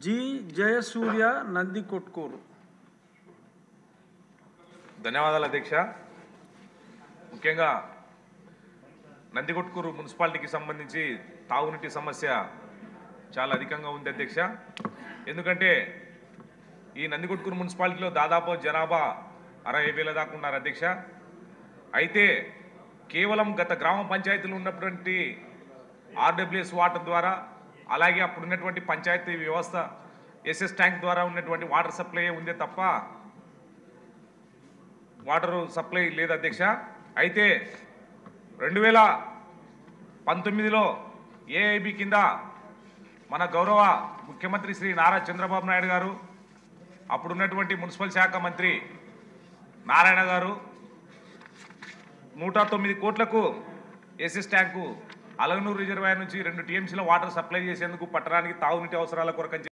G Jayasurya Nandikotkur. ధన్యవాదాలు అధ్యక్ష. ముఖ్యంగా నందికొట్కూరు మున్సిపాలిటీకి సంబంధించి తాగునీటి సమస్య చాలా అధికంగా ఉంది అధ్యక్ష. ఎందుకంటే ఈ నందికొట్కూరు మున్సిపాలిటీలో దాదాపు జనాభా 60,000 దాకా ఉన్నారు అధ్యక్ష. అయితే కేవలం గత గ్రామ పంచాయతీలు ఉన్నటువంటి RWS వాటర్ ద్వారా, అలాగే అప్పుడున్నటువంటి పంచాయతీ వ్యవస్థ SS ట్యాంక్ ద్వారా ఉన్నటువంటి వాటర్ సప్లై ఉందే తప్ప వాటర్ సప్లై లేదు అధ్యక్ష. అయితే 2019లో AIB కింద మన గౌరవ ముఖ్యమంత్రి శ్రీ నారా చంద్రబాబు నాయుడు గారు, అప్పుడున్నటువంటి మున్సిపల్ శాఖ మంత్రి నారాయణ గారు 109 కోట్లకు SS ట్యాంకు అలగనూరు రిజర్వాయర్ నుంచి 2 TMCల వాటర్ సప్లై చేసేందుకు పట్టణానికి తాగునీటి అవసరాల కొరకు